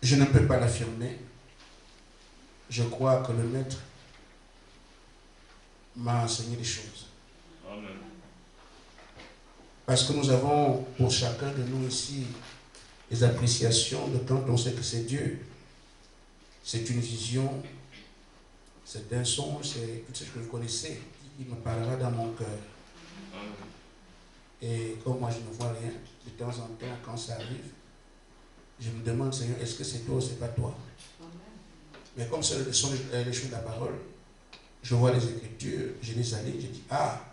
je ne peux pas l'affirmer. Je crois que le maître m'a enseigné des choses. Amen. Parce que nous avons, pour chacun de nous ici, des appréciations de quand on sait que c'est Dieu. C'est une vision, c'est un son, c'est tout ce que vous connaissez, qui me parlera dans mon cœur. Amen. Et comme moi je ne vois rien, de temps en temps, quand ça arrive, je me demande, Seigneur, est-ce que c'est toi ou c'est pas toi? Mais comme ce sont les choses de la parole, je vois les Écritures, je les allie, je dis, ah,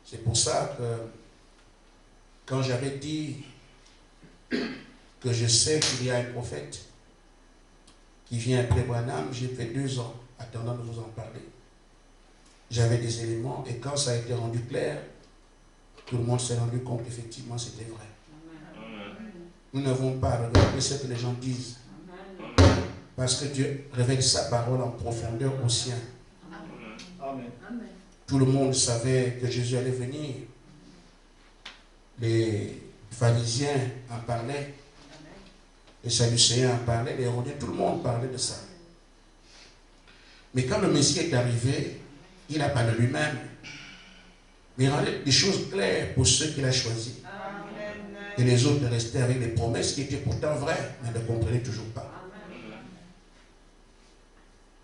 c'est pour ça que quand j'avais dit que je sais qu'il y a un prophète qui vient après Branham, j'ai fait 2 ans attendant de vous en parler. J'avais des éléments et quand ça a été rendu clair, tout le monde s'est rendu compte qu'effectivement c'était vrai. Amen. Nous n'avons pas à regarder ce que les gens disent. Amen. Parce que Dieu révèle sa parole en profondeur aux siens. Amen. Amen. Tout le monde savait que Jésus allait venir. Les pharisiens en parlaient. Les sadducéens en parlaient. Les hérodiens, tout le monde parlait de ça. Mais quand le Messie est arrivé, il n'a pas de lui-même. Mais il rendait des choses claires pour ceux qu'il a choisis. Et les autres restaient avec des promesses qui étaient pourtant vraies, mais ne comprenaient toujours pas.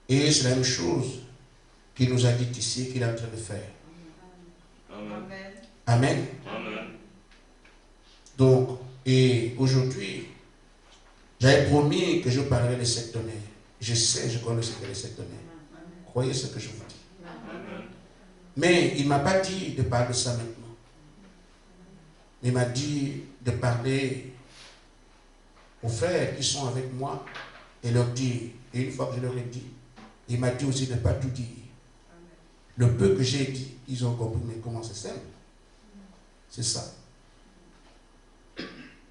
Et c'est la même chose qu'il nous a dit ici, qu'il est en train de faire. Amen. Amen. Amen. Donc, et aujourd'hui, j'avais promis que je parlerais des septonnaires. Je sais, je connais ce que les septonnaires. Croyez ce que je vous dis. Amen. Mais il ne m'a pas dit de parler de ça maintenant. Il m'a dit de parler aux frères qui sont avec moi et leur dire, et une fois que je leur ai dit, il m'a dit aussi de ne pas tout dire. Le peu que j'ai dit, ils ont compris, mais comment c'est simple? C'est ça.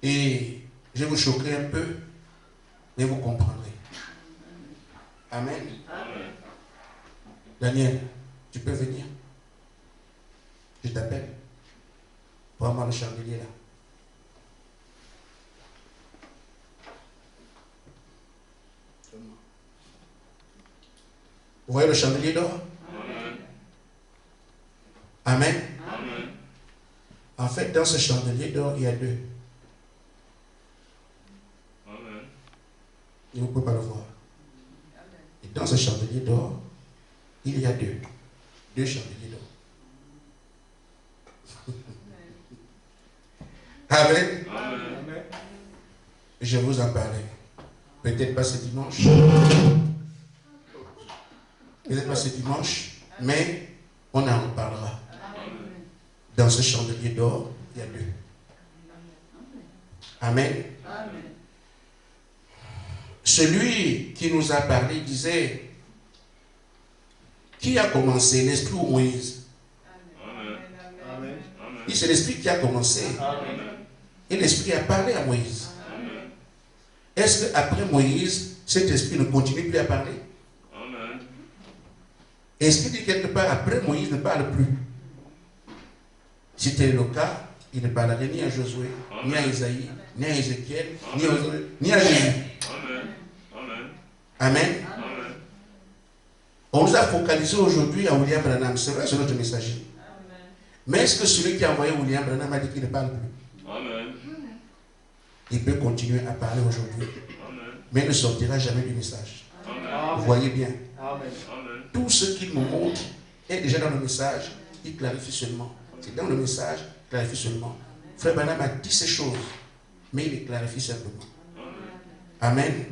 Et je vais vous choquer un peu, mais vous comprendrez. Amen. Amen. Daniel, tu peux venir? Je t'appelle. Prends-moi le chandelier là. Vous voyez le chandelier d'or? Amen. Amen. Amen. En fait, dans ce chandelier d'or, il y a 2. Amen. Et vous ne pouvez pas le voir. Et dans ce chandelier d'or, il y a 2. 2 chandeliers d'or. Amen. Amen. Je vous en parlerai. Peut-être pas ce dimanche. Peut-être pas ce dimanche, mais on en reparlera. Dans ce chandelier d'or, il y a 2. Amen. Amen. Celui qui nous a parlé disait, qui a commencé, l'Esprit ou Moïse? Amen. Amen. Amen. Et c'est l'Esprit qui a commencé. Amen. Et l'Esprit a parlé à Moïse. Amen. Est-ce qu'après Moïse, cet Esprit ne continue plus à parler? Amen. Est-ce qu'il dit quelque part, après Moïse ne parle plus? Si c'était le cas, il ne parlerait ni à Josué, ni à Isaïe, ni à Ézéchiel, ni à Jésus. Amen. Amen. Amen. Amen. On nous a focalisé aujourd'hui à William Branham. C'est vrai, c'est notre messager. Mais est-ce que celui qui a envoyé William Branham a dit qu'il ne parle plus? Amen. Il peut continuer à parler aujourd'hui, Amen. mais il ne sortira jamais du message. Amen. Vous voyez bien. Amen. Tout ce qu'il nous montre est déjà dans le message. Il clarifie seulement. C'est dans le message, il clarifie seulement. Frère Branham a dit ces choses, mais il les clarifie simplement. Amen.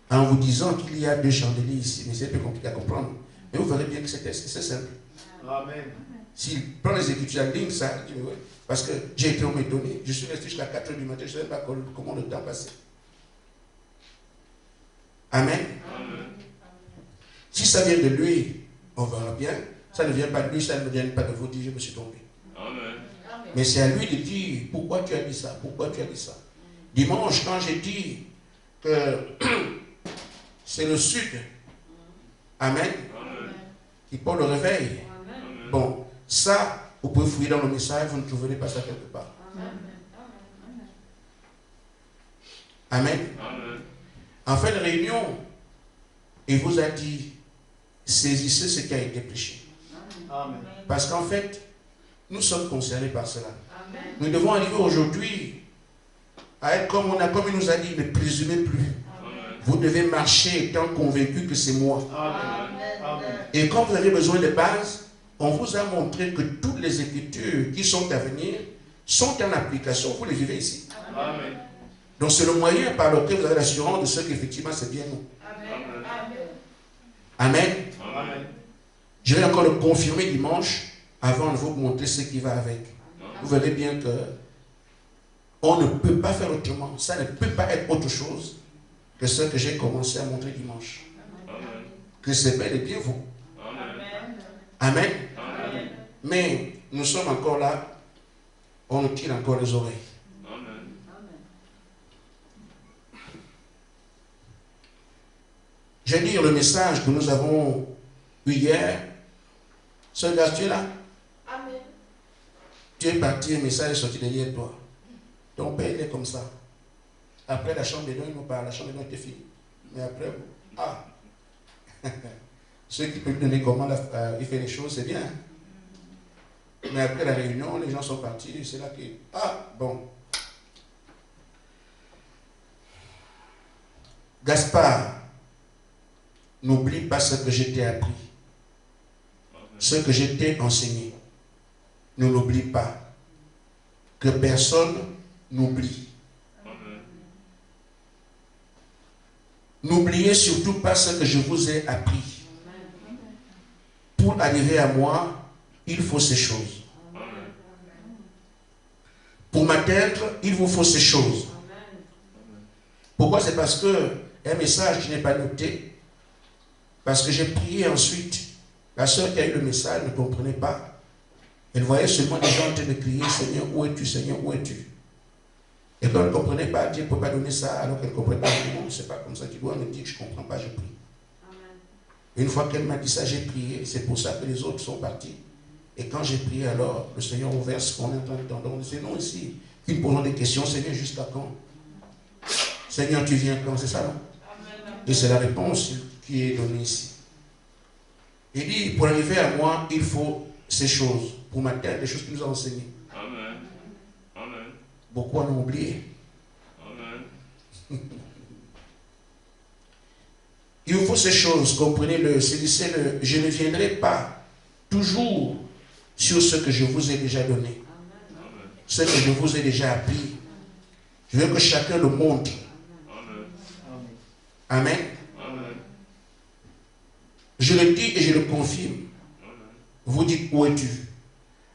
En vous disant qu'il y a 2 chandeliers ici, mais c'est un peu compliqué à comprendre. Mais vous verrez bien que c'est simple. Amen. S'il prend les Écritures en ligne, ça, je dis, ouais, parce que j'ai été étonné. Je suis resté jusqu'à 4 h du matin, je ne sais pas comment le temps passait. Amen. Amen. Si ça vient de lui, on verra bien. Ça ne vient pas de lui, ça ne vient pas de vous dire, je me suis trompé. Amen. Mais c'est à lui de dire, pourquoi tu as dit ça? Pourquoi tu as dit ça? Dimanche, quand j'ai dit que c'est le sud, Amen, Amen. qui porte le réveil. Amen. Bon, ça, vous pouvez fouiller dans le message, vous ne trouverez pas ça quelque part. Amen. Amen. En fin de réunion, il vous a dit, saisissez ce qui a été prêché. Amen. Parce qu'en fait, nous sommes concernés par cela. Amen. Nous devons arriver aujourd'hui à être comme il nous a dit, ne présumez plus. Amen. Vous devez marcher étant convaincu que c'est moi. Amen. Amen. Et quand vous avez besoin de base, on vous a montré que toutes les écritures qui sont à venir sont en application. Vous les vivez ici. Amen. Donc c'est le moyen par lequel vous avez l'assurance de ce qu'effectivement c'est bien nous. Amen. Amen. Amen. Je vais encore le confirmer dimanche avant de vous montrer ce qui va avec. Vous verrez bien que on ne peut pas faire autrement. Ça ne peut pas être autre chose que ce que j'ai commencé à montrer dimanche. Amen. Que c'est bel et bien vous. Amen. Amen. Amen. Mais nous sommes encore là. On nous tire encore les oreilles. Amen. Je vais dire le message que nous avons eu hier. Ce gars, tu es là? Amen. Tu es parti, un message est sorti derrière toi. Ton père, il est comme ça. Après, la chambre des dons, il nous parle. La chambre des dons était finie. Mais après, ah, ceux qui peuvent lui donner comment il fait les choses, c'est bien. Mais après la réunion, les gens sont partis. C'est là que, ah, bon. Gaspard, n'oublie pas ce que je t'ai appris. Ce que je t'ai enseigné. Ne l'oublie pas. Que personne n'oublie. Amen. N'oubliez surtout pas ce que je vous ai appris. Pour arriver à moi, il faut ces choses. Amen. Pour m'atteindre, il vous faut ces choses. Pourquoi? C'est parce que un message, je n'ai pas noté. Parce que j'ai prié ensuite. La sœur qui a eu le message ne comprenait pas. Elle voyait seulement des gens en train de crier, Seigneur, où es-tu, Seigneur, où es-tu? Et quand elle ne comprenait pas, Dieu ne peut pas donner ça, alors qu'elle ne comprenait pas. Non, c'est pas comme ça. Tu dois me dire, je ne comprends pas, je prie. Une fois qu'elle m'a dit ça, j'ai prié. C'est pour ça que les autres sont partis. Et quand j'ai prié, alors, le Seigneur a ouvert ce qu'on est en train d'entendre. On disait, non, ici, ils posons des questions, Seigneur, jusqu'à quand? Seigneur, tu viens quand? C'est ça, non? Et c'est la réponse qui est donnée ici. Il dit, pour arriver à moi, il faut ces choses. Pour m'atteindre, les choses qu'il nous a enseignées. Amen. Amen. Beaucoup en ont oublié. Amen. Il vous faut ces choses, comprenez-le, saisissez-le. Je ne viendrai pas toujours sur ce que je vous ai déjà donné. Ce que je vous ai déjà appris. Je veux que chacun le montre. Amen. Amen. Amen. Je le dis et je le confirme. Amen. Vous dites, où es-tu?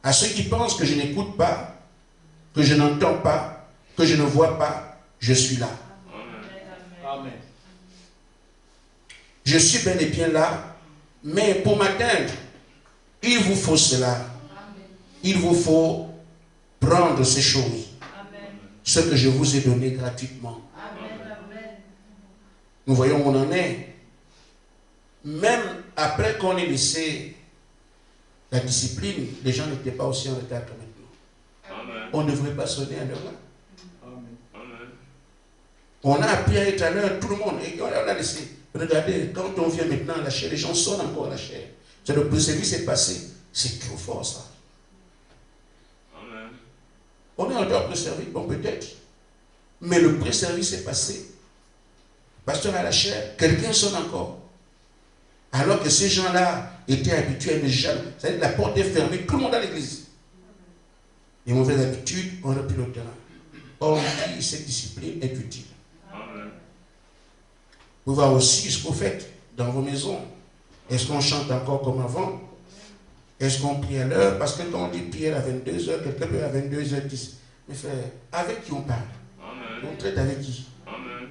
À ceux qui pensent que je n'écoute pas, que je n'entends pas, que je ne vois pas, je suis là. Amen. Je suis bel et bien là, mais pour m'atteindre, il vous faut cela. Il vous faut prendre ces choses. Ce que je vous ai donné gratuitement. Nous voyons où on en est. Même après qu'on ait laissé la discipline, les gens n'étaient pas aussi en retard que maintenant. Amen. On ne devrait pas sonner à l'heure là. Amen. On a appris à être à l'heure, tout le monde. Et on a laissé. Regardez, quand on vient maintenant à la chair, les gens sonnent encore à la chair. C'est le pré-service est passé. C'est trop fort ça. Amen. On est en dehors pré-service, bon peut-être. Mais le pré-service est passé. Pasteur à la chair, quelqu'un sonne encore. Alors que ces gens-là étaient habitués à ne jamais. C'est-à-dire la porte est fermée, tout le monde à l'église. Les mauvaises habitudes, on n'a plus le terrain. Or, cette discipline est utile. Amen. Vous voyez aussi ce que vous faites dans vos maisons. Est-ce qu'on chante encore comme avant? Est-ce qu'on prie à l'heure? Parce que quand on dit prière à 22h, quelqu'un peut à 22h10. Mais frère, avec qui on parle? Amen. On traite avec qui? Amen.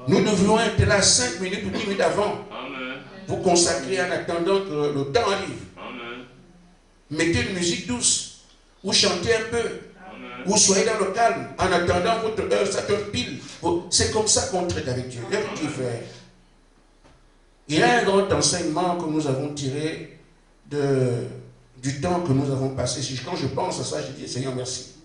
Nous devrions être là 5 minutes ou 10 minutes avant. Amen. Vous consacrez en attendant que le temps arrive. Amen. Mettez une musique douce. Ou chantez un peu. Amen. Ou soyez dans le calme. En attendant votre heure, ça te pile. C'est comme ça qu'on traite avec Dieu. Avec qui faire? Il y a un grand enseignement que nous avons tiré du temps que nous avons passé. Quand je pense à ça, je dis Seigneur, merci.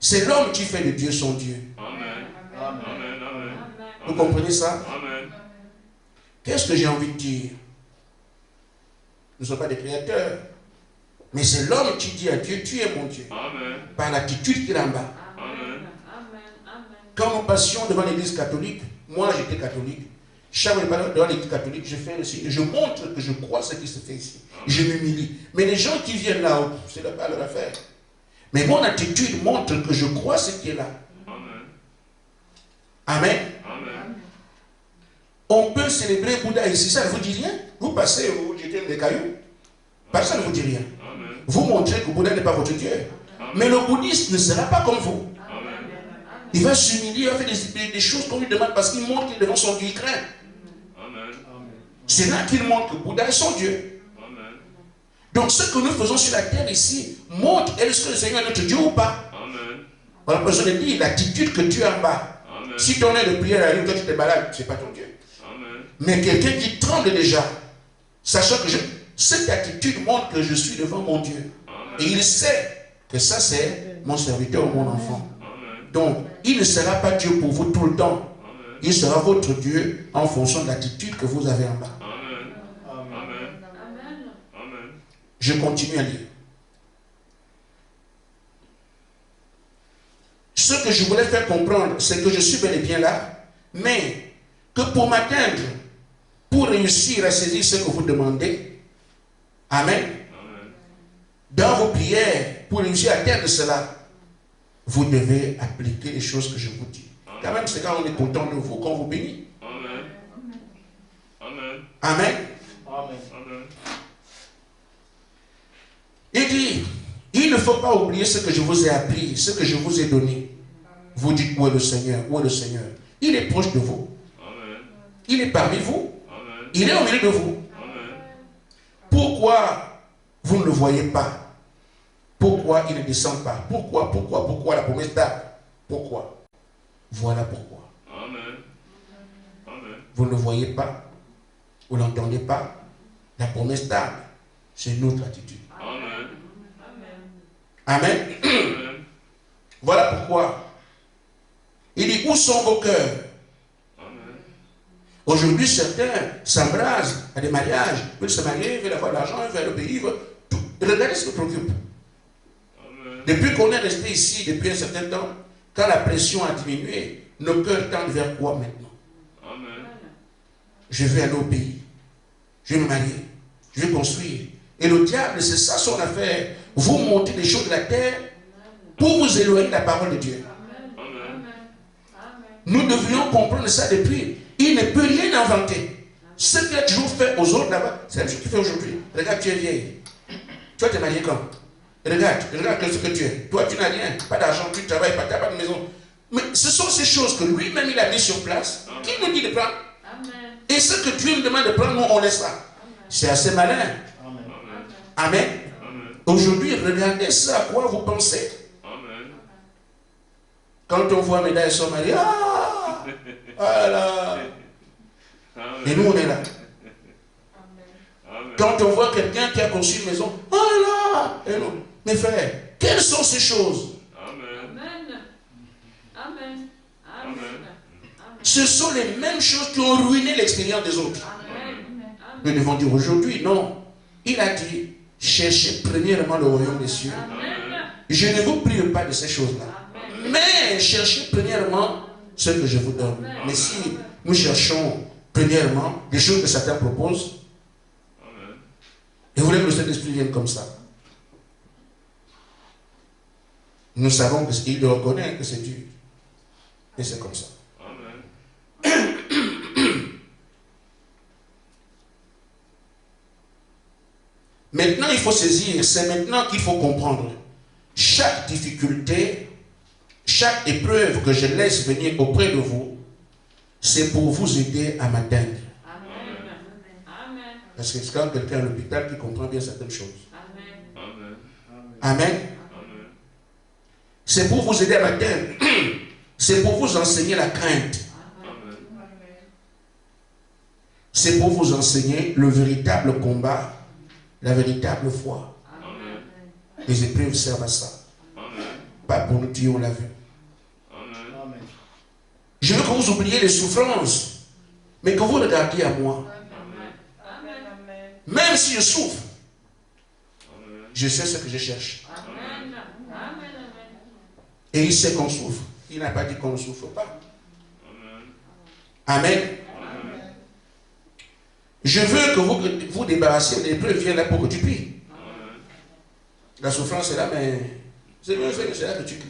C'est l'homme qui fait de Dieu son Dieu. Amen. Amen. Amen. Vous comprenez ça? Amen. Qu'est-ce que j'ai envie de dire? Nous ne sommes pas des créateurs. Mais c'est l'homme qui dit à Dieu, tu es mon Dieu. Amen. Par l'attitude qu'il a en bas. Amen. Quand nous passions devant l'église catholique, moi j'étais catholique, chaque fois que je passe devant l'église catholique, je fais le signe, je montre que je crois ce qui se fait ici. Je m'humilie. Mais les gens qui viennent là-haut, ce n'est pas leur affaire. Mais mon attitude montre que je crois ce qui est là. Amen. Amen. Amen. On peut célébrer Bouddha ici, ça ne vous dit rien. Vous passez, vous jetez des cailloux. Personne ne vous dit rien. Amen. Vous montrez que Bouddha n'est pas votre Dieu. Amen. Mais le bouddhiste ne sera pas comme vous. Amen. Il va s'humilier, il va faire des choses qu'on lui demande parce qu'il montre qu'il devant son Dieu, il craint. Amen. C'est là qu'il montre que Bouddha est son Dieu. Amen. Donc ce que nous faisons sur la terre ici montre est-ce que le Seigneur est notre Dieu ou pas. Amen. On a besoin de dire l'attitude que tu as en bas. Amen. Si ton aide de prière arrive, toi tu te balades, ce n'est pas ton Dieu. Amen. Mais quelqu'un qui tremble déjà, sachant que cette attitude montre que je suis devant mon Dieu. Et il sait que ça c'est mon serviteur ou mon enfant. Amen. Donc, il ne sera pas Dieu pour vous tout le temps. Amen. Il sera votre Dieu en fonction de l'attitude que vous avez en bas. Amen. Amen. Amen. Je continue à lire. Ce que je voulais faire comprendre, c'est que je suis bel et bien là, mais que pour m'atteindre, pour réussir à saisir ce que vous demandez, Amen, Amen. dans vos prières, pour réussir à atteindre cela, vous devez appliquer les choses que je vous dis. Quand même, c'est quand on est content de vous, qu'on vous bénit. Amen. Amen. Amen. Amen. Il dit, il ne faut pas oublier ce que je vous ai appris, ce que je vous ai donné. Vous dites, où est le Seigneur? Où est le Seigneur? Il est proche de vous. Amen. Il est parmi vous. Amen. Il est au milieu de vous. Amen. Pourquoi vous ne le voyez pas? Pourquoi il ne descend pas? Pourquoi la promesse d'Abraham? Pourquoi? Voilà pourquoi. Amen. Amen. Vous ne le voyez pas? Vous ne l'entendez pas? La promesse d'Abraham, c'est notre attitude. Amen. Amen. Amen. Voilà pourquoi. Il dit, où sont vos cœurs? Amen. Aujourd'hui, certains s'embrasent à des mariages, veulent se marier, veulent avoir de l'argent, veulent le pays, veulent tout. Regardez ce qui préoccupe. Amen. Depuis qu'on est resté ici, depuis un certain temps, quand la pression a diminué, nos cœurs tendent vers quoi maintenant? Amen. Je vais aller au pays, je vais me marier, je vais construire. Et le diable, c'est ça son affaire. Vous montez des choses de la terre pour vous éloigner de la parole de Dieu. Amen. Nous devrions comprendre ça depuis. Il ne peut rien inventer. Ce qu'il a toujours fait aux autres là-bas, c'est la même chose qu'il fait aujourd'hui. Regarde, tu es vieille. Toi, tu es marié quand? Regarde ce que tu es. Toi, tu n'as rien. Pas d'argent, tu ne travailles pas, tu n'as pas de maison. Mais ce sont ces choses que lui-même, il a mis sur place. Qui nous dit de prendre? Et ce que Dieu me demande de prendre, nous, on laisse ça. C'est assez malin. Amen. Amen. Amen. Aujourd'hui, regardez ça, à quoi vous pensez. Amen. Quand on voit Médaille et son mari, ah là. Et nous, on est là. Amen. Quand on voit quelqu'un qui a conçu une maison, oh là. Et nous, mes frères, quelles sont ces choses? Amen. Amen. Ce sont les mêmes choses qui ont ruiné l'expérience des autres. Nous devons dire aujourd'hui, non. Il a dit, cherchez premièrement le royaume des cieux. Je ne vous prie pas de ces choses-là. Mais cherchez premièrement ce que je vous donne. Mais si nous cherchons premièrement des choses que Satan propose, Amen. et vous voulez que le Saint-Esprit vienne comme ça, nous savons qu'il reconnaît que c'est Dieu. Et c'est comme ça. Amen. Maintenant, il faut saisir, c'est maintenant qu'il faut comprendre. Chaque difficulté, chaque épreuve que je laisse venir auprès de vous, c'est pour vous aider à m'atteindre. Parce que c'est quand quelqu'un à l'hôpital qui comprend bien certaines choses. Amen. Amen. Amen. C'est pour vous aider à m'atteindre. C'est pour vous enseigner la crainte. Amen. C'est pour vous enseigner le véritable combat, la véritable foi. Amen. Les épreuves servent à ça. Amen. Pas pour nous tuer, on l'a vu. Amen. Je veux que vous oubliez les souffrances, mais que vous regardiez à moi. Amen. Même si je souffre, Amen. je sais ce que je cherche. Amen. Amen. Et il sait qu'on souffre. Il n'a pas dit qu'on ne souffre pas. Amen. Amen. Amen. Je veux que vous débarrassiez des épreuves viennent là pour que tu pries. Amen. La souffrance est là, mais c'est là que tu cries.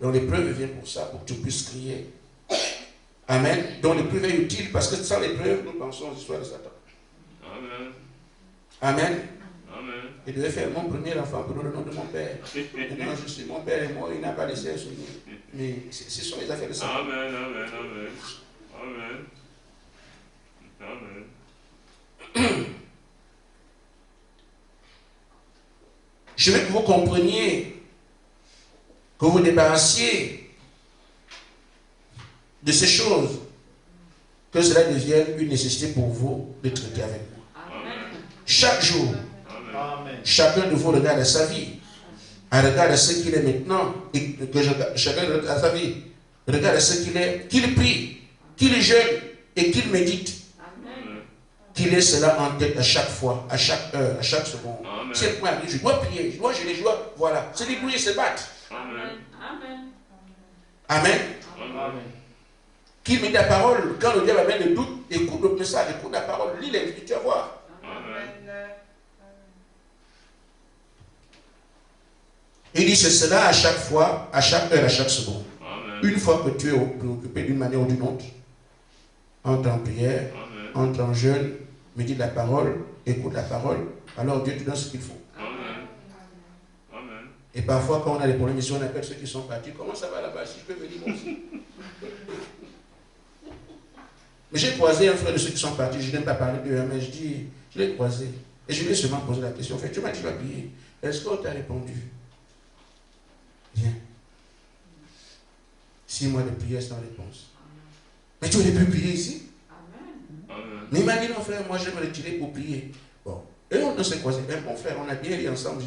Donc l'épreuve vient pour ça, pour que tu puisses crier. Amen. Donc l'épreuve est utile parce que sans l'épreuve, nous pensons aux histoires de Satan. Amen. Amen. Amen. Il devait faire mon premier enfant pour le nom de mon père. Maintenant, je suis mon père et moi, il n'a pas laissé un souvenir. Mais ce sont les affaires de Satan. Amen. Amen. Amen. Amen. Amen. Je veux que vous compreniez, que vous débarrassiez de ces choses, que cela devienne une nécessité pour vous de traiter avec moi. Amen. Chaque jour, Amen. chacun de vous regarde à sa vie, regarde à ce qu'il est maintenant, et que chacun regarde à sa vie, regarde à ce qu'il est, qu'il prie, qu'il jeûne et qu'il médite, Amen. qu'il ait cela en tête à chaque fois, à chaque heure, à chaque seconde. Amen. Si elle arrive, je dois prier, je dois jeûner, je dois, voilà, se débrouiller, se battre. Amen. Amen. Amen. Amen. Qu'il met la parole, quand le diable amène le doute, écoute le message, écoute la parole, lis les tu vas voir. Amen. Il dit c'est cela à chaque fois, à chaque heure, à chaque seconde. Amen. Une fois que tu es préoccupé d'une manière ou d'une autre, entre en prière, Amen. entre en jeûne, médite la parole, écoute la parole, alors Dieu te donne ce qu'il faut. Amen. Amen. Et parfois, quand on a des problèmes ici, on appelle ceux qui sont partis. Comment ça va là-bas? Si je peux venir moi aussi. Mais j'ai croisé un frère de ceux qui sont partis. Je n'aime pas parler d'eux, mais je dis, je l'ai croisé. Et je lui ai seulement posé la question. En fait, tu m'as dit, tu vas prier. Est-ce qu'on t'a répondu? Viens. 6 mois de prière sans réponse. Mais tu aurais pu prier ici? Amen. Amen. Mais il m'a dit, non frère, moi je vais me retirer pour prier. Bon. Et on s'est croisé. Un bon frère, on a bien ri ensemble.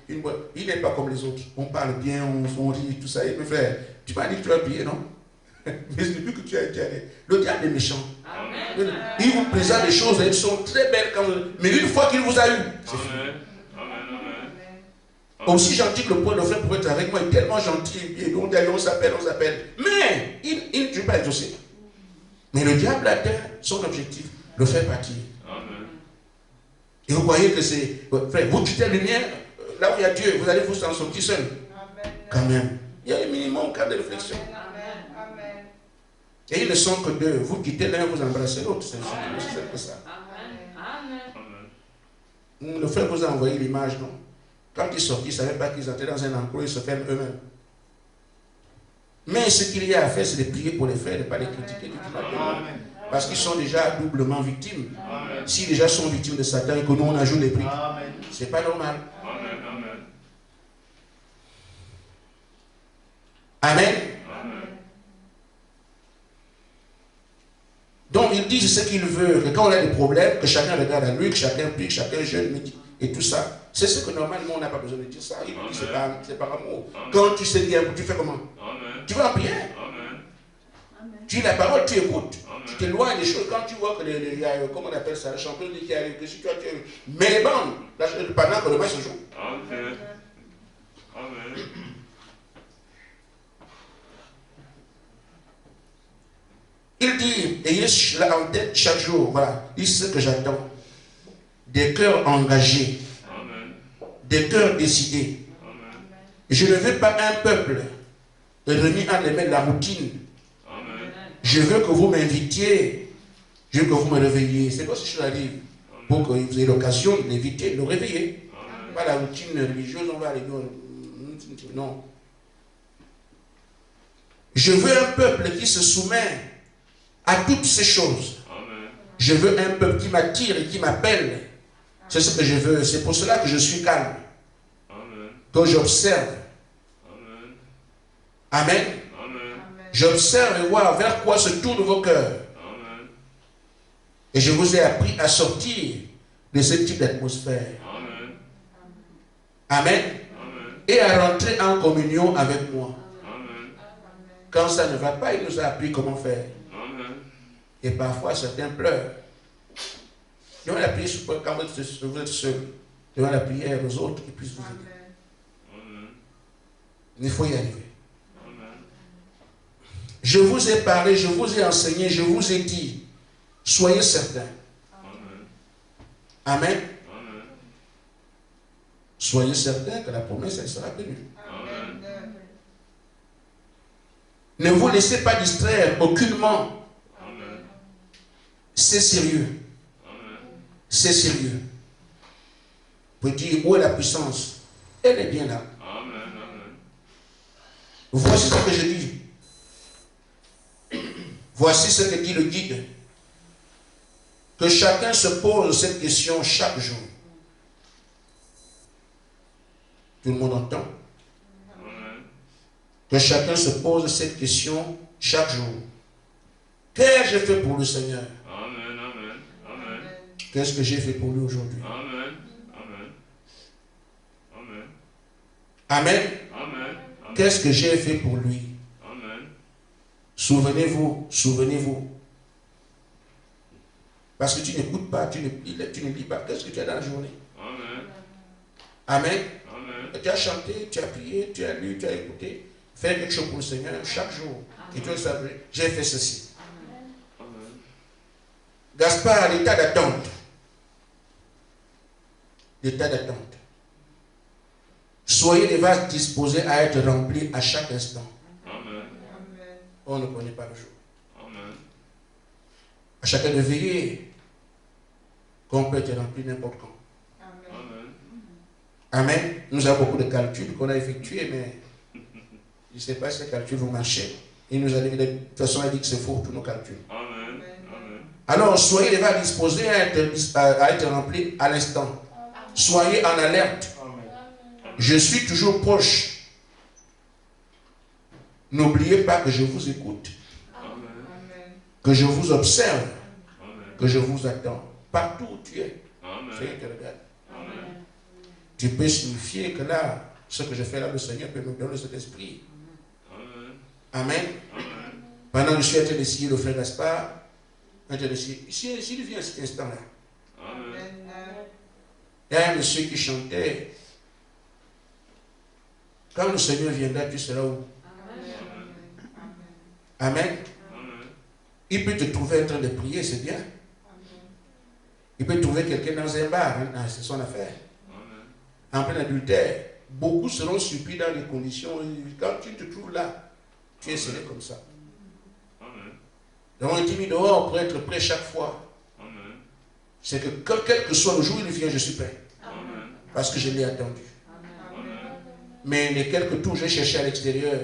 Il n'est pas comme les autres. On parle bien, on rit, tout ça. Et mes frères, tu m'as dit que tu vas prier, non? Mais depuis que tu as été allé, le diable est méchant. Amen. Il vous présente des choses, elles sont très belles quand vous... Mais une fois qu'il vous a eu, c'est fini. Amen. Amen. Amen. Aussi gentil que le point de frère pour être avec moi, il est tellement gentil. Et on s'appelle. Mais il ne veut pas exaucer. Mais le diable a son objectif, le faire partir. Amen. Et vous croyez que c'est... Frère, vous quittez la lumière, là où il y a Dieu, vous allez vous en sortir seul. Quand même. Il y a un minimum de réflexion. Et ils ne sont que deux. Vous quittez l'un, vous embrassez l'autre. C'est aussi simple que ça. Amen. Amen. Le frère vous a envoyé l'image, non? Quand ils sortent, ils ne savaient pas qu'ils entraient dans un enclos, ils se ferment eux-mêmes. Mais ce qu'il y a à faire, c'est de prier pour les frères, de ne pas les critiquer du tout. Amen. Parce qu'ils sont déjà doublement victimes. Amen. S'ils déjà sont victimes de Satan et que nous on ajoute les prix, Amen. c'est pas normal. Amen. Amen. Amen. Amen. Donc il dit ce qu'il veut, que quand on a des problèmes, que chacun regarde à lui, que chacun prie, que chacun jeûne, médite et tout ça. C'est ce que normalement on n'a pas besoin de dire ça. Il dit c'est par amour. Quand tu sais bien, tu fais comment? Amen. Tu vas en prière. Amen. Tu lis la parole, tu écoutes. Amen. Tu t'éloignes des choses. Quand tu vois que il y a, comment on appelle ça, le champion dit qu'il y a, que si toi tu mets les bandes, pendant que le match se joue. Amen. Amen. Il dit, ayez cela en tête chaque jour, voilà, il sait ce que j'attends. Des cœurs engagés, Amen. des cœurs décidés. Amen. Je ne veux pas un peuple remis en les mains de la routine. Amen. Je veux que vous m'invitiez, je veux que vous me réveilliez. C'est quoi ce qui arrive? Pour que vous ayez l'occasion de l'inviter, de le réveiller. Amen. Pas la routine religieuse, on va aller dire, non. Je veux un peuple qui se soumet à toutes ces choses. Amen. Je veux un peuple qui m'attire et qui m'appelle. C'est ce que je veux. C'est pour cela que je suis calme. Amen. Que j'observe. Amen. Amen. Amen. J'observe et vois vers quoi se tournent vos cœurs. Amen. Et je vous ai appris à sortir de ce type d'atmosphère. Amen. Amen. Amen. et à rentrer en communion avec moi. Amen. Quand ça ne va pas, il nous a appris comment faire. Amen. Et parfois, certains pleurent. Devant la prière, quand vous êtes seul, devant la prière aux autres qui puissent vous aider. Amen. Il faut y arriver. Amen. Je vous ai parlé, je vous ai enseigné, je vous ai dit, soyez certains. Amen. Amen. Amen. Soyez certains que la promesse, elle sera tenue. Amen. Ne vous laissez pas distraire aucunement. Amen. C'est sérieux. Amen. C'est sérieux. Vous pouvez dire, où est la puissance? Elle est bien là. Amen. Amen. Voici ce que je dis. Voici ce que dit le guide. Que chacun se pose cette question chaque jour. Tout le monde entend? Amen. Que chacun se pose cette question chaque jour. Qu'ai-je fait pour le Seigneur? Amen. Amen. Amen. Qu'est-ce que j'ai fait pour lui aujourd'hui? Amen. Amen. Amen. Amen. Amen. Qu'est-ce que j'ai fait pour lui? Amen. Souvenez-vous, souvenez-vous. Parce que tu n'écoutes pas, tu ne lis pas. Qu'est-ce que tu as dans la journée? Amen. Amen. Amen. Tu as chanté, tu as prié, tu as lu, tu as écouté. Fais quelque chose pour le Seigneur chaque jour. Et tu vas savoir, j'ai fait ceci. Amen. Gaspard, l'état d'attente. L'état d'attente. Soyez les vases disposés à être remplis à chaque instant. Amen. On ne connaît pas le jour. Amen. À chacun de veiller qu'on peut être rempli n'importe quand. Amen. Amen. Nous avons beaucoup de calculs qu'on a effectués, mais je ne sais pas si ces calculs vont marcher. Il nous a dit, de toute façon, il a dit que c'est faux, tous nos calculs. Amen. Amen. Alors, soyez les vases disposés à être remplis à l'instant. Soyez en alerte. Je suis toujours proche. N'oubliez pas que je vous écoute, Amen. que je vous observe, Amen. que je vous attends. Partout où tu es, Amen. Seigneur te regarde. Amen. Tu peux signifier que là, ce que je fais là, le Seigneur peut me donner cet esprit. Amen. Amen. Amen. Pendant que je suis en train d'essayer le frère Gaspard, en train d'essayer, s'il vient à cet instant-là, Amen. il y a un monsieur qui chantait. Quand le Seigneur viendra, tu seras où? Amen. Amen. Il peut te trouver en train de prier, c'est bien. Il peut trouver quelqu'un dans un bar, hein, c'est son affaire. Amen. En plein adultère. Beaucoup seront surpris dans les conditions. Quand tu te trouves là, tu es scellé comme ça. Amen. Donc on est mis dehors pour être prêt chaque fois. Amen. C'est que quel que soit le jour où il vient, je suis prêt. Amen. Parce que je l'ai attendu. Amen. Mais les quelques tours, j'ai cherché à l'extérieur.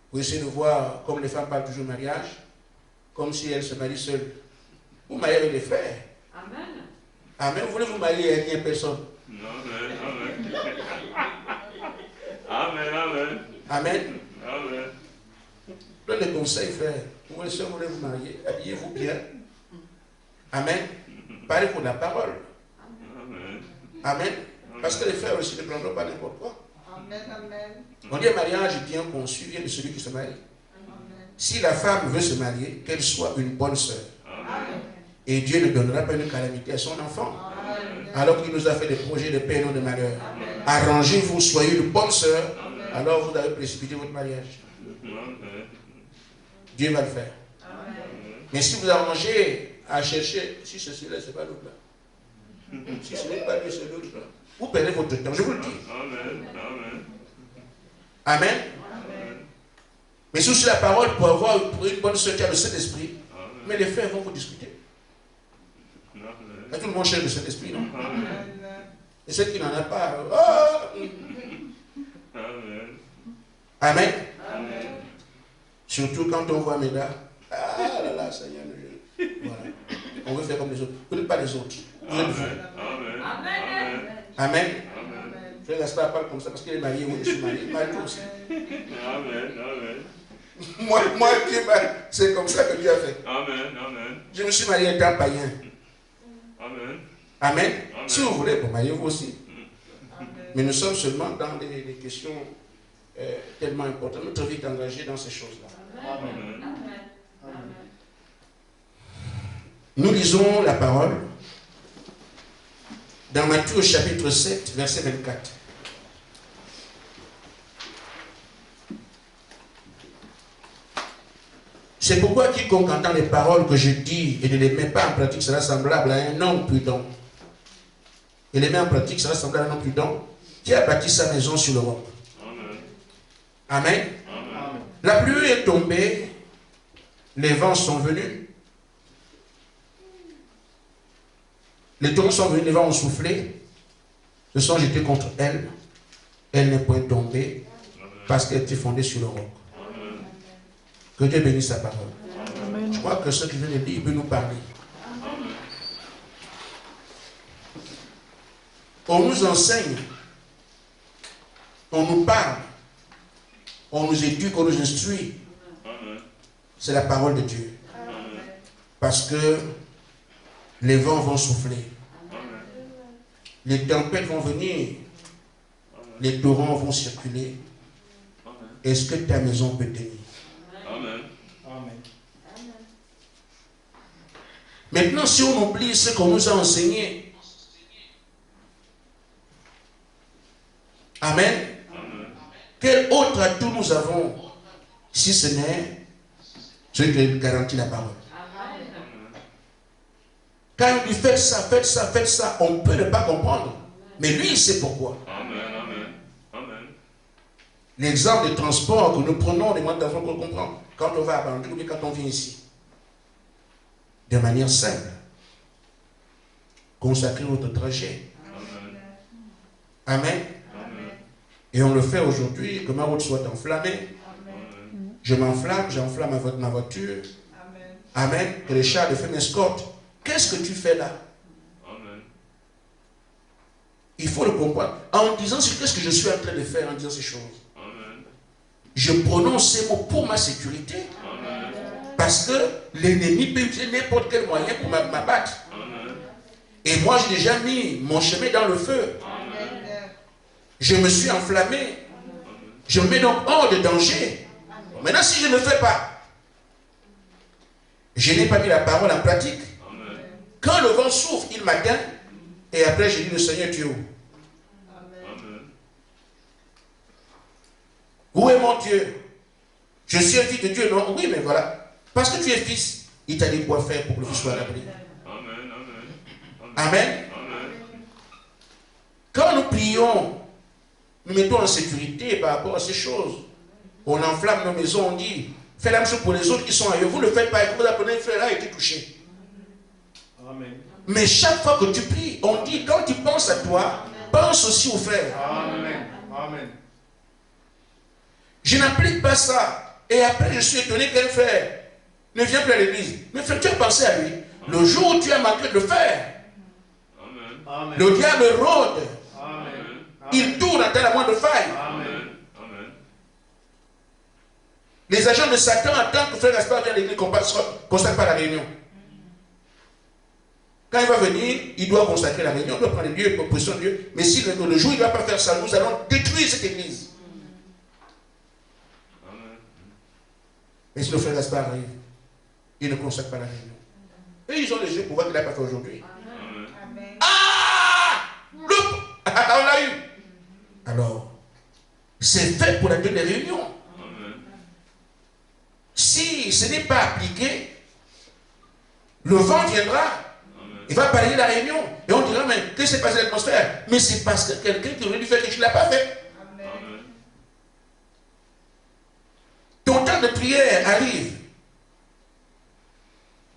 Pour essayer de voir, comme les femmes parlent toujours mariage, comme si elles se marient seules. Vous mariez avec les frères. Amen. Amen. Vous voulez vous marier avec une personne. Amen. Amen. Amen. Amen. Amen. Amen. Donne des conseils, frère. Vous voulez vous marier, habillez-vous bien. Amen. Parlez pour la parole. Amen. Amen. Parce que les frères aussi ne prendront pas n'importe quoi. Amen, amen. On dit un mariage bien conçu vient de celui qui se marie. Si la femme veut se marier, qu'elle soit une bonne sœur. Amen. Et Dieu ne donnera pas une calamité à son enfant. Alors qu'il nous a fait des projets de paix et non de malheur. Arrangez-vous, soyez une bonne sœur. Alors vous avez précipité votre mariage. Amen. Dieu va le faire. Mais si vous arrangez à chercher, si c'est celui-là, c'est pas l'autre là. Si ce n'est pas lui, c'est l'autre là. Vous perdez votre temps, je vous le dis. Amen. Amen. Amen. Amen. Mais sous la parole, pour avoir une bonne sœur qui a le Saint-Esprit, Amen. mais les frères vont vous discuter. Là, tout le monde cherche le Saint-Esprit, non? Et ceux qui n'en ont pas, oh! Amen. Amen. Amen. Surtout quand on voit Méda, ah là là, Seigneur, voilà. On veut faire comme les autres. Vous n'êtes pas les autres. Vous êtes vous. Amen. Amen. Amen. Amen. Frère Gaspard parle comme ça parce qu'il est marié, oui, je suis marié. Marie aussi. Amen. Amen. Moi qui est marié, c'est comme ça que Dieu a fait. Amen. Amen. Je me suis marié étant païen. Amen. Amen. Amen. Si vous voulez, vous mariez-vous aussi. Mais nous sommes seulement dans des questions tellement importantes. Notre vie est engagée dans ces choses-là. Amen. Nous lisons la parole dans Matthieu chapitre 7, verset 24. C'est pourquoi quiconque entend les paroles que je dis et ne les met pas en pratique sera semblable à un homme prudent. Et les met en pratique sera semblable à un homme prudent qui a bâti sa maison sur le roc. Amen. Amen. Amen. La pluie est tombée, les vents sont venus, les torrents sont venus, les vents ont soufflé, se sont jetés contre elle. Elle n'est point tombée parce qu'elle était fondée sur le roc. Que Dieu bénisse sa parole. Amen. Je crois que ce qui vient de dire, il peut nous parler. On nous enseigne, on nous parle, on nous éduque, on nous instruit. C'est la parole de Dieu. Parce que les vents vont souffler. Les tempêtes vont venir. Les torrents vont circuler. Est-ce que ta maison peut tenir? Amen. Maintenant, si on oublie ce qu'on nous a enseigné, Amen. Quel autre atout nous avons si ce n'est celui qui garantit la parole? Quand il dit faites ça, faites ça, faites ça, on peut ne pas comprendre. Mais lui, il sait pourquoi. L'exemple de transport que nous prenons, les moyens de transport qu'on comprend, quand on va à Bandung ou quand on vient ici, de manière simple, consacrer notre trajet. Amen. Et on le fait aujourd'hui, que ma route soit enflammée. Je m'enflamme, j'enflamme ma voiture. Amen. Que les chars de feu m'escortent. Qu'est-ce que tu fais là? Il faut le comprendre. En disant qu'est-ce que je suis en train de faire en disant ces choses. Je prononce ces mots pour ma sécurité. Parce que l'ennemi peut utiliser n'importe quel moyen pour m'abattre. Et moi, j'ai déjà mis mon chemin dans le feu. Je me suis enflammé. Je me mets donc hors de danger. Maintenant, si je ne le fais pas, je n'ai pas mis la parole en pratique. Quand le vent souffle, il m'atteint. Et après, je dis, le Seigneur, tu es où? Où est mon Dieu? Je suis un fils de Dieu, non? Oui, mais voilà. Parce que tu es fils, il t'a dit quoi faire pour que le fils soit à l'abri. Amen. Quand nous prions, nous mettons en sécurité par rapport à ces choses. On enflamme nos maisons, on dit, faites la même chose pour les autres qui sont ailleurs. Vous ne le faites pas, et vous apprenez, frère là a été touché. Amen. Mais chaque fois que tu pries, on dit, quand tu penses à toi, pense aussi aux frères. Amen. Amen. Je n'applique pas ça. Et après, je suis étonné qu'un frère ne vient plus à l'église. Mais frère, tu as pensé à lui. Le jour où tu as manqué de le faire, Amen. le diable rôde. Amen. Il tourne à la moindre faille. Amen. Amen. Les agents de Satan attendent que frère Gaspard vienne à l'église, qu'on consacre pas la réunion. Quand il va venir, il doit consacrer la réunion, il doit prendre les lieux, pour position de Dieu. Mais si le jour il ne va pas faire ça, nous allons détruire cette église. Et si le frère Gaspard arrive, il ne consacre pas la réunion. Et ils ont les yeux pour voir qu'il n'a pas fait aujourd'hui. Ah! On l'a eu. Alors, c'est fait pour la tenue des réunions. Si ce n'est pas appliqué, le vent viendra. Il va balayer la réunion. Et on dira, mais qu'est-ce qui s'est passé dans l'atmosphère? Mais c'est parce que quelqu'un qui aurait dû faire quelque chose ne l'a pas fait. Ton temps de prière arrive.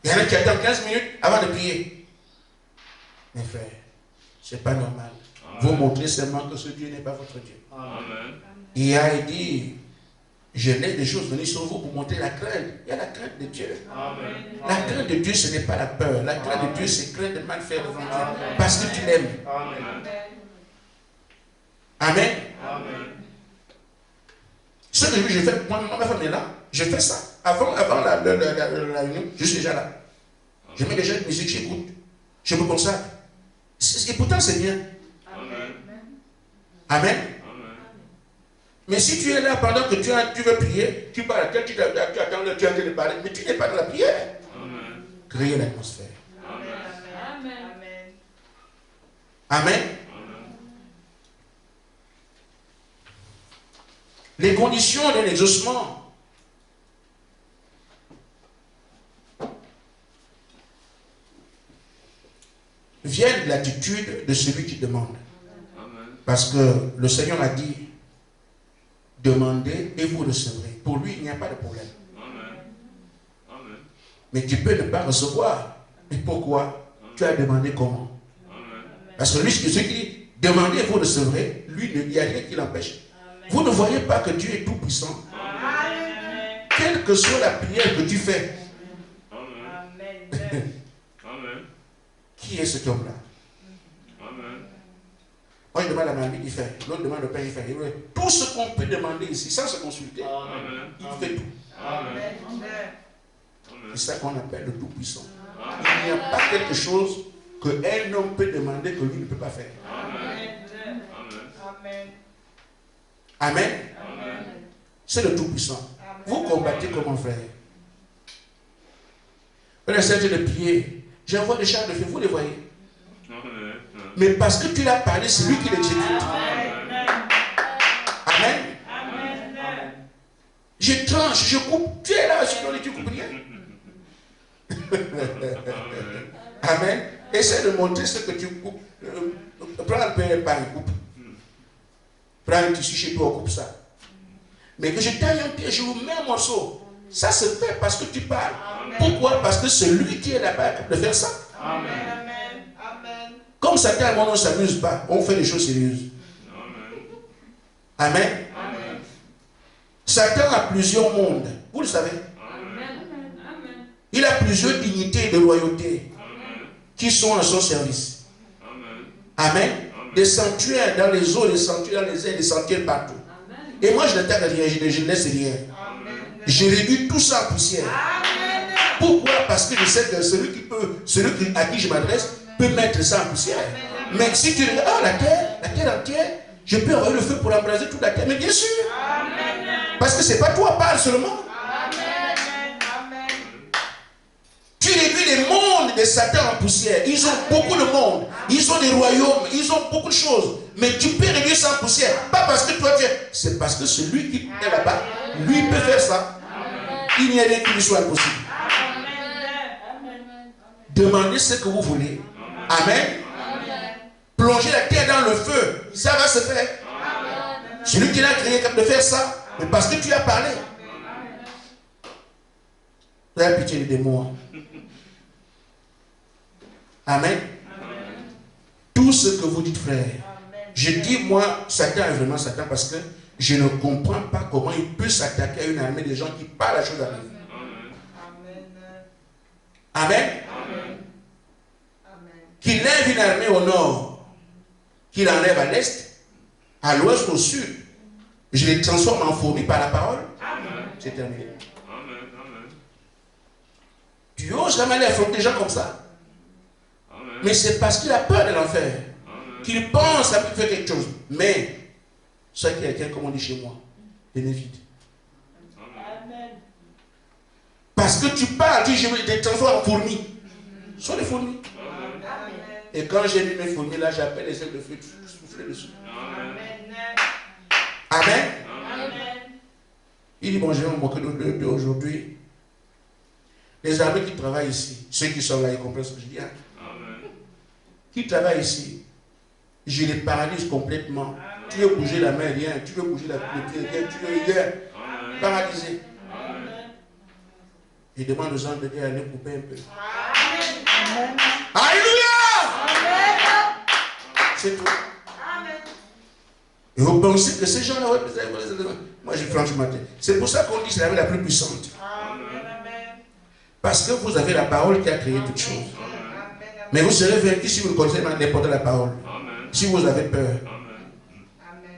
Il y en a qui attendent 15 minutes avant de prier. Mes frères, ce n'est pas normal. Vous montrez seulement que ce Dieu n'est pas votre Dieu. Amen. Il a dit, je laisse des choses venir sur vous pour montrer la crainte. Il y a la crainte de Dieu. Amen. La crainte de Dieu, ce n'est pas la peur. La crainte de Dieu, c'est crainte de mal faire devant Dieu. Parce que tu l'aimes. Amen. Amen. Amen. Ce que je fais, moi, ma femme est là. Je fais ça. Avant la réunion, je suis déjà là. Je mets déjà une musique, j'écoute. Je me consacre. Et pourtant, c'est bien. Amen. Amen. Mais si tu es là pendant que tu veux prier, tu parles, tu attends le temps de parler, mais tu n'es pas dans la prière. Créer l'atmosphère. Amen. Les conditions d'un exaucement. Viennent de l'attitude de celui qui demande. Parce que le Seigneur a dit, demandez et vous recevrez. Pour lui, il n'y a pas de problème. Mais tu peux ne pas recevoir. Et pourquoi? Tu as demandé comment? Parce que lui, celui qui dit, demandez et vous recevrez, lui, il n'y a rien qui l'empêche. Vous ne voyez pas que Dieu est tout puissant. Quelle que soit la prière que tu fais. Qui est cet homme-là? Moi, je demande à ma vie, il fait. L'autre demande au Père, il fait. Tout ce qu'on peut demander ici, sans se consulter, il fait tout. C'est ça qu'on appelle le tout-puissant. Il n'y a pas quelque chose qu'un homme peut demander que lui ne peut pas faire. Amen. C'est le tout-puissant. Vous combattez comment, frère? Vous essayez de prier. J'envoie des chars de feu, vous les voyez. Mais parce que tu l'as parlé, c'est lui qui l'exécute. Amen. Je tranche, je coupe. Tu es là, je tu coupes rien. Amen. Essaie de montrer ce que tu coupes. Prends un peu de pain, coupe. Prends un tissu chez toi, coupe ça. Mais que je taille un pied, je vous mets un morceau. Ça se fait parce que tu parles. Pourquoi? Parce que c'est lui qui est là-bas de faire ça. Amen. Comme Satan, on ne s'amuse pas. On fait des choses sérieuses. Amen. Satan a plusieurs mondes. Vous le savez. Il a plusieurs dignités de loyauté qui sont à son service. Amen. Des sanctuaires dans les eaux, des sanctuaires dans les airs, des sanctuaires partout. Et moi, je n'attaque rien, je ne laisse rien. Je réduis tout ça en poussière. Pourquoi? Parce que je sais que celui à qui je m'adresse peut mettre ça en poussière. Mais si tu regardes la terre entière, je peux envoyer le feu pour embraser toute la terre. Mais bien sûr. Parce que ce n'est pas toi, parle seulement. Tu réduis les mondes de Satan en poussière. Ils ont beaucoup de mondes. Ils ont des royaumes. Ils ont beaucoup de choses. Mais tu peux réduire ça en poussière. Pas parce que toi tu es. C'est parce que celui qui est là-bas, lui peut faire ça. Il n'y a rien qui lui soit impossible. Demandez ce que vous voulez. Amen. Plongez la terre dans le feu. Ça va se faire. Celui qui l'a créé capable de faire ça. Mais parce que tu as parlé. Vous avez pitié des démons. Amen. Tout ce que vous dites, frère. Je dis, moi, Satan est vraiment Satan parce que je ne comprends pas comment il peut s'attaquer à une armée de gens qui parlent la chose à lui. Amen. Qu'il lève une armée au nord, qu'il enlève à l'est, à l'ouest, au sud. Je les transforme en fourmis par la parole. C'est terminé. Tu oses jamais aller affronter des gens comme ça. Mais c'est parce qu'il a peur de l'enfer. Qu'il pense qu'il fait quelque chose. Mais, soit quelqu'un, comme on dit chez moi, il évite. Parce que tu parles, tu dis, je vais te transformer en fourmis. Ce sont des fourmis. Et quand j'ai mis mes fourmis là, j'appelle les ailes de feu, souffler dessus. Amen. Il dit, bon, je vais me moquer d'aujourd'hui. Les armées qui travaillent ici, ceux qui sont là, ils comprennent ce que je dis. Hein? Qui travaillent ici, je les paralyse complètement. Tu veux bouger la main, rien. Tu veux bouger le pied, rien. Tu veux rien. Paralysé. Et demande aux gens de Dieu d'aller couper un peu. Alléluia! C'est tout. Et vous pensez que ces gens-là, moi j'ai franchement, c'est pour ça qu'on dit que c'est la vie la plus puissante. Parce que vous avez la parole qui a créé toutes choses. Mais vous serez vaincu si vous ne connaissez pas n'importe la parole. Si vous avez peur.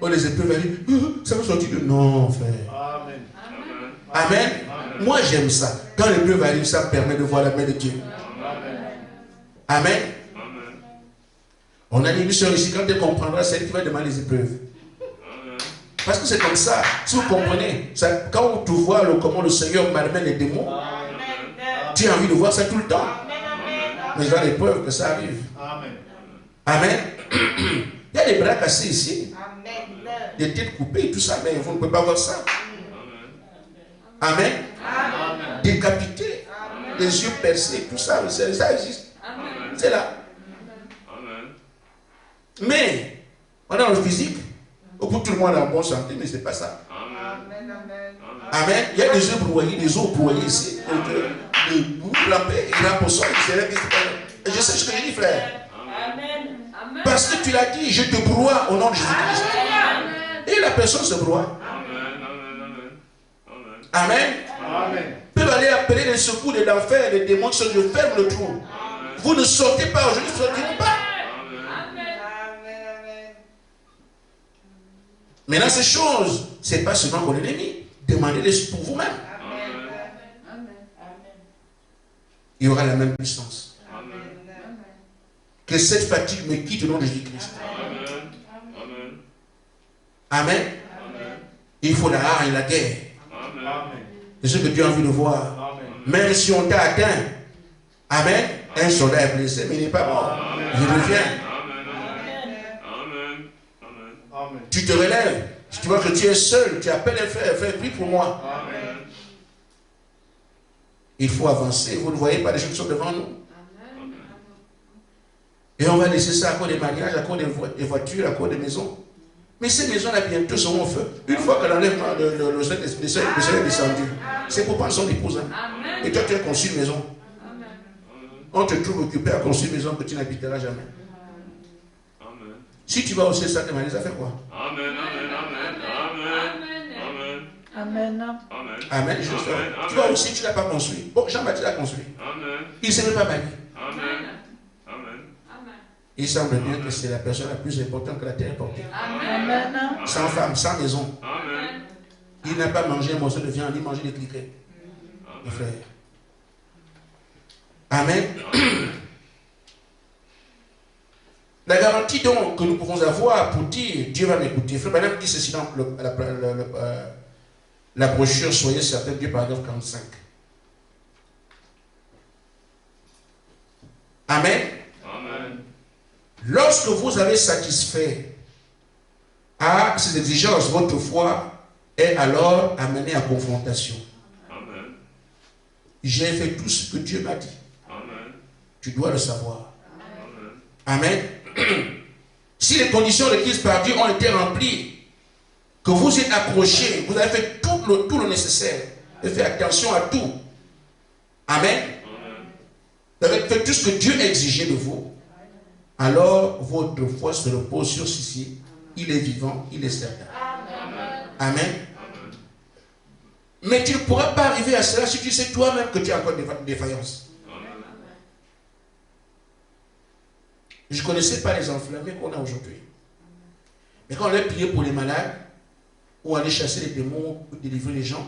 Oh, les épreuves, ça va sortir de... Non, frère. Amen. Amen. Moi, j'aime ça. Quand l'épreuve arrive, ça me permet de voir la main de Dieu. Amen. On a une émission ici, quand elle comprendra, c'est elle qui va demander les épreuves. Parce que c'est comme ça. Si vous comprenez, ça, quand tu vois comment le Seigneur malmène les démons, tu as envie de voir ça tout le temps. Mais il y a des preuves que ça arrive. Amen. Il y a des bras cassés ici. Des têtes coupées, tout ça, mais vous ne pouvez pas voir ça. Amen. Décapité, les yeux percés, tout ça, ça existe. C'est là. Mais, dans le physique, au bout tout le monde est en bonne santé, mais ce n'est pas ça. Amen. Il y a des yeux broyés, des os broyés ici. Le bout clampé, il a pour ça, et je sais ce que je dis, frère. Parce que tu l'as dit, je te broie au nom de Jésus-Christ. Et la personne se broie. Amen. Peuvent aller appeler les secours de l'enfer, les démons qui sont de ferme le trou. Vous ne sortez pas aujourd'hui, vous ne sortirez pas. Maintenant, ces choses, ce n'est pas seulement pour l'ennemi. Demandez-les pour vous-même. Il y aura la même puissance. Que cette fatigue me quitte au nom de Jésus-Christ. Amen. Il faut la haine et la guerre. C'est ce que Dieu a envie de voir. Même si on t'a atteint. Amen. Un soldat est blessé, mais il n'est pas mort. Il revient. Tu te relèves. Si tu vois que tu es seul, tu appelles un frère, frère, prie pour moi. Il faut avancer. Vous ne voyez pas les choses qui sont devant nous. Et on va laisser ça à cause des mariages, à cause des voitures, à cause des maisons. Mais ces maisons-là, bientôt, seront au feu. Une fois que l'enlèvement de le Seigneur est descendu, c'est pour prendre son épouse. Et toi, tu as conçu une maison. On te trouve occupé à construire une maison que tu n'habiteras jamais. Si tu vas au ciel sans te marier, ça fait quoi? Amen. Amen. Tu vas aussi, tu ne l'as pas construit. Bon, Jean-Baptiste l'a construit. Il ne s'est même pas marié. Il semble bien que c'est la personne la plus importante que la terre ait portée. Sans femme, sans maison. Il n'a pas mangé un morceau de viande, il mangeait des cliquets. Mes frères. Amen. La garantie donc que nous pouvons avoir pour dire Dieu va m'écouter. Frère Branham dit ceci dans la brochure Soyez certains, Dieu paragraphe 45. Amen. Lorsque vous avez satisfait à ces exigences, votre foi est alors amenée à confrontation. J'ai fait tout ce que Dieu m'a dit. Tu dois le savoir. Amen. Si les conditions requises par Dieu ont été remplies, que vous êtes accrochés, vous avez fait tout le nécessaire, et fait attention à tout. Amen. Vous avez fait tout ce que Dieu a exigé de vous. Alors votre foi se repose sur ceci. Il est vivant, il est certain. Amen. Mais tu ne pourras pas arriver à cela si tu sais toi-même que tu as encore des défaillances. Je ne connaissais pas les enflammés qu'on a aujourd'hui. Mais quand on allait prier pour les malades, ou aller chasser les démons, ou délivrer les gens,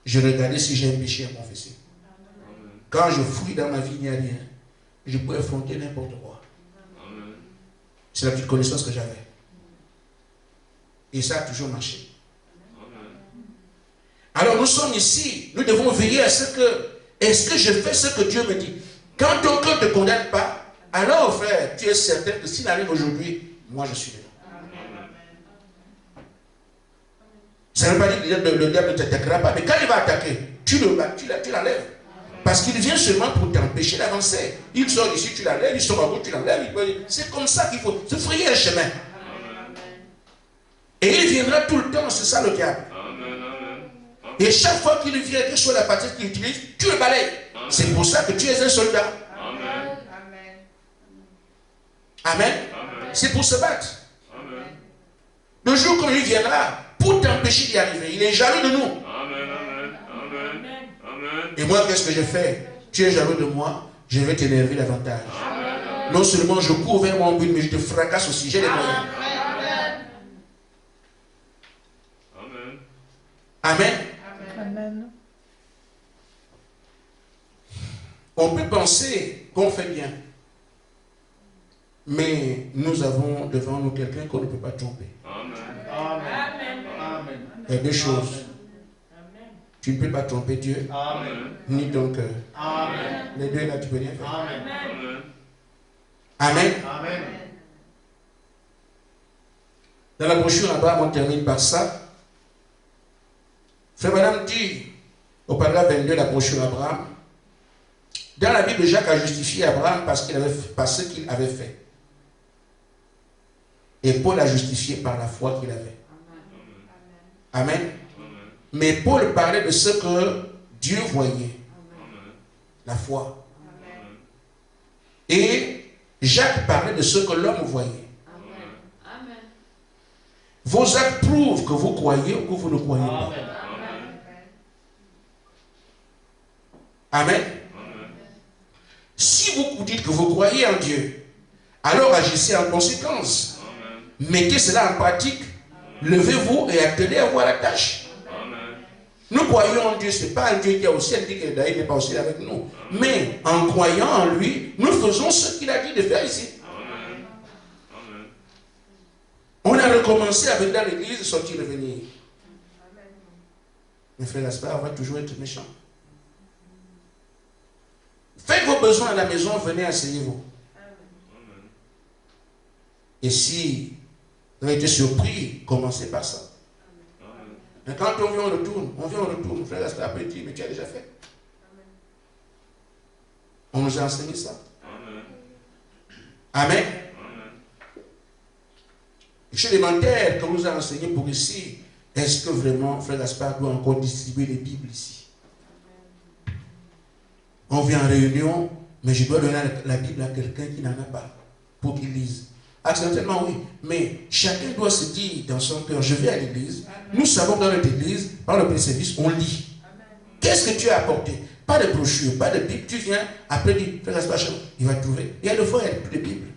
je regardais si j'ai un péché à confesser. Quand je fouille dans ma vie, il n'y a rien. Je peux affronter n'importe quoi. C'est la petite connaissance que j'avais. Et ça a toujours marché. Alors nous sommes ici, nous devons veiller à ce que, est-ce que je fais ce que Dieu me dit? Quand ton cœur ne te condamne pas, alors frère, tu es certain que s'il arrive aujourd'hui, moi je suis dedans. Ça ne veut pas dire que le diable ne t'attaquera pas, mais quand il va attaquer, tu l'enlèves. Parce qu'il vient seulement pour t'empêcher d'avancer. Il sort ici, tu l'enlèves, il sort à gauche, tu l'enlèves. C'est comme ça qu'il faut se frayer un chemin. Et il viendra tout le temps, c'est ça le diable. Et chaque fois qu'il vient, quelle soit la partie qu'il utilise, tu le balayes. C'est pour ça que tu es un soldat. Amen. C'est pour se battre. Le jour où il viendra, pour t'empêcher d'y arriver, il est jaloux de nous. Et moi, qu'est-ce que je fais? Tu es jaloux de moi, je vais t'énerver davantage. Non seulement je cours vers mon but, mais je te fracasse aussi. J'ai les moyens. Amen. Amen. On peut penser qu'on fait bien. Mais nous avons devant nous quelqu'un qu'on ne peut pas tromper. Amen. Il y a deux choses. Amen. Tu ne peux pas tromper Dieu, Amen. ni ton cœur. Amen. Les deux là, tu peux rien faire. Amen. Amen. Amen. Dans la brochure Abraham, on termine par ça. Frère Madame dit, au paragraphe 22 de la brochure Abraham, dans la Bible, Jacques a justifié Abraham par ce qu'il avait fait. Et Paul a justifié par la foi qu'il avait. Amen. Amen. Mais Paul parlait de ce que Dieu voyait. La foi. Et Jacques parlait de ce que l'homme voyait. Vos actes prouvent que vous croyez ou que vous ne croyez pas. Amen. Si vous dites que vous croyez en Dieu, alors agissez en conséquence. Mettez cela en pratique. Levez-vous et attelez-vous à la tâche. Nous croyons en Dieu. Ce n'est pas un Dieu qui est au ciel, dit que d'ailleurs il n'est pas au ciel avec nous. Mais en croyant en lui, nous faisons ce qu'il a dit de faire ici. On a recommencé à venir dans l'église, sortir et revenir. Mes frères, on va toujours être méchant. Faites vos besoins à la maison, venez, asseyez-vous. Et si vous avez été surpris, commencez par ça. Mais quand on vient, on retourne. Frère, c'est après dit, mais tu as déjà fait. On nous a enseigné ça. Amen. Le chef élémentaire qu'on nous a enseigné pour ici, est-ce que vraiment, frère Gaspard doit encore distribuer les Bibles ici? On vient en réunion, mais je dois donner la Bible à quelqu'un qui n'en a pas, pour qu'il lise. Accidentellement, oui, mais chacun doit se dire dans son cœur, je vais à l'église, nous savons que dans notre église, par le pré-service, on lit. Qu'est-ce que tu as apporté? Pas de brochure, pas de Bible, tu viens, après dire, frère Gaspard, il va trouver. Il y a des fois, il n'y a plus de Bible.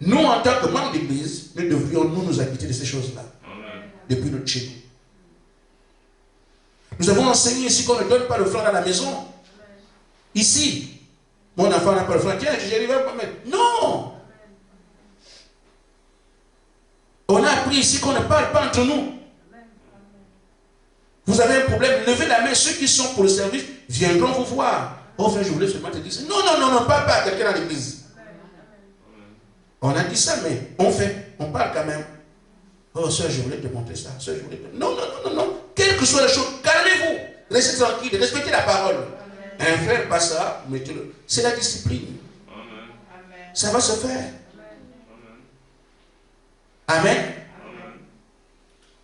Nous, en tant que membres d'église, nous devrions nous acquitter de ces choses-là. Depuis notre chez nous. Nous avons enseigné ici qu'on ne donne pas le franc à la maison. Ici, mon enfant n'a pas le franc. Tiens, j'arrive à pas mettre. Non! On a appris ici qu'on ne parle pas entre nous. Vous avez un problème, levez la main. Ceux qui sont pour le service viendront vous voir. Oh, frère, je voulais seulement te dire ça. Non, parle pas à quelqu'un dans l'église. On a dit ça, mais on fait, on parle quand même. Oh, soeur, je voulais te montrer ça. Soeur, je voulais te... Non. Quelle que soit la chose, calmez-vous. Restez tranquille, respectez la parole. Un frère passe ça, mettez-le. C'est la discipline. Ça va se faire. Amen.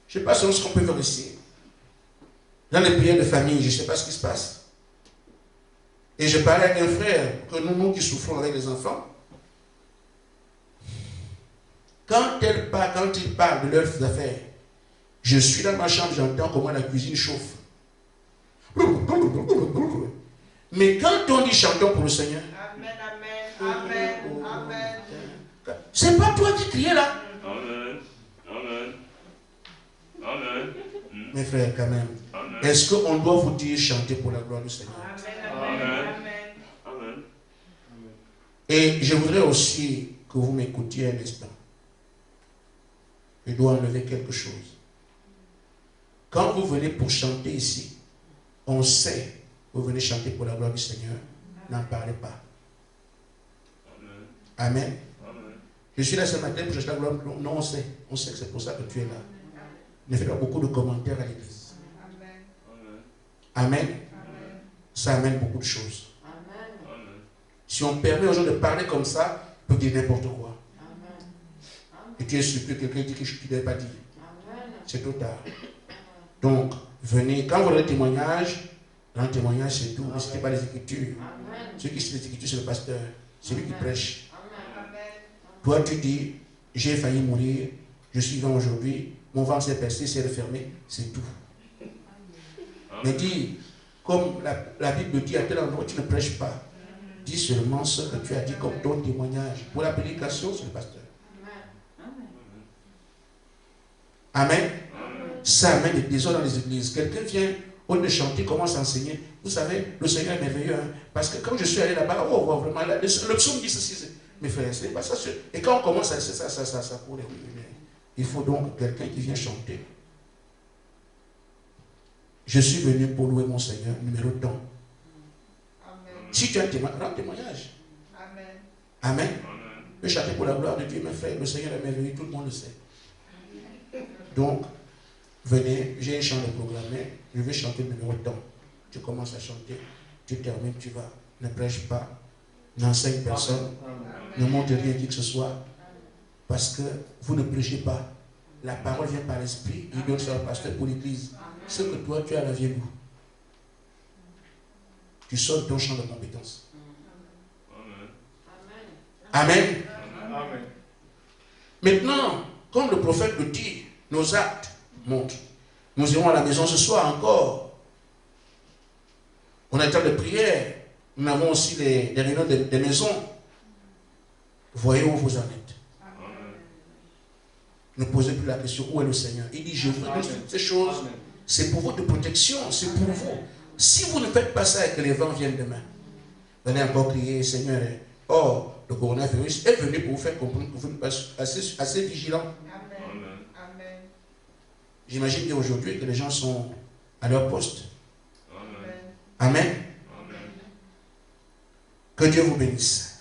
Je ne sais pas ce qu'on peut faire ici. Dans les prières de famille, je ne sais pas ce qui se passe. Et je parlais avec un frère, que nous qui souffrons avec les enfants, quand ils parlent de leurs affaires, je suis dans ma chambre, j'entends comment la cuisine chauffe. Mais quand on dit chantons pour le Seigneur, c'est pas toi qui criais là. Amen. Mes frères, quand même, est-ce qu'on doit vous dire chanter pour la gloire du Seigneur? Amen. Et je voudrais aussi que vous m'écoutiez un instant. Je dois enlever quelque chose. Quand vous venez pour chanter ici, on sait que vous venez chanter pour la gloire du Seigneur. N'en parlez pas. Amen. Je suis là ce matin pour chercher la gloire. Non, on sait. On sait que c'est pour ça que tu es là. Ne fais pas beaucoup de commentaires à l'église. Amen. Ça amène beaucoup de choses. Si on permet aux gens de parler comme ça, ils peuvent dire n'importe quoi. Et tu es surpris que quelqu'un dit que je ne l'ai pas dit. C'est trop tard. Donc, venez, quand vous aurez le témoignage, dans le témoignage, c'est tout. Ne citez pas les Écritures. Ceux qui citent les Écritures, c'est le pasteur. C'est lui qui prêche. Toi, tu dis, j'ai failli mourir, je suis vivant aujourd'hui, mon ventre s'est percé, s'est refermé, c'est tout. Mais dis, comme la Bible dit à tel endroit, tu ne prêches pas. Dis seulement ce que tu as dit comme ton témoignage. Pour la prédication, c'est le pasteur. Amen. Ça amène des désordres dans les églises. Quelqu'un vient, au lieu de chanter, commence à enseigner. Vous savez, le Seigneur est merveilleux. Hein? Parce que quand je suis allé là-bas, oh, vraiment, le psaume dit ceci. Mes frères, ce n'est pas ça. Et quand on commence à ça court. Il faut donc quelqu'un qui vient chanter. je suis venu pour louer mon Seigneur, numéro temps. Amen. Si tu as un témoignage, rends témoignage. Amen. Amen. Amen. Le chanter pour la gloire de Dieu, mes frères, le Seigneur est merveilleux, tout le monde le sait. Donc, venez, j'ai un chant de programmé, je vais chanter le numéro temps. Tu commences à chanter, tu termines, tu vas. Ne prêche pas, n'enseigne personne, ne montre rien qui que ce soit, parce que vous ne prêchez pas. La parole vient par l'esprit, il donne ça au pasteur pour l'église. Ce que toi, tu as la vie nous. Tu sors de ton champ de compétences. Amen. Amen. Amen. Maintenant, comme le prophète le dit, nos actes montrent. Nous irons à la maison ce soir encore. On a un temps de prière. Nous avons aussi les réunions des maisons. Voyez où vous en êtes. Amen. Ne posez plus la question, où est le Seigneur? Il dit, je vous donne toutes ces choses. C'est pour votre protection, c'est pour vous. Si vous ne faites pas ça et que les vents viennent demain, vous allez encore crier, Seigneur, oh, le coronavirus est venu pour vous faire comprendre que vous n'êtes pas assez vigilant. Amen. Amen. J'imagine qu'aujourd'hui que les gens sont à leur poste. Amen. Amen. Amen. Que Dieu vous bénisse.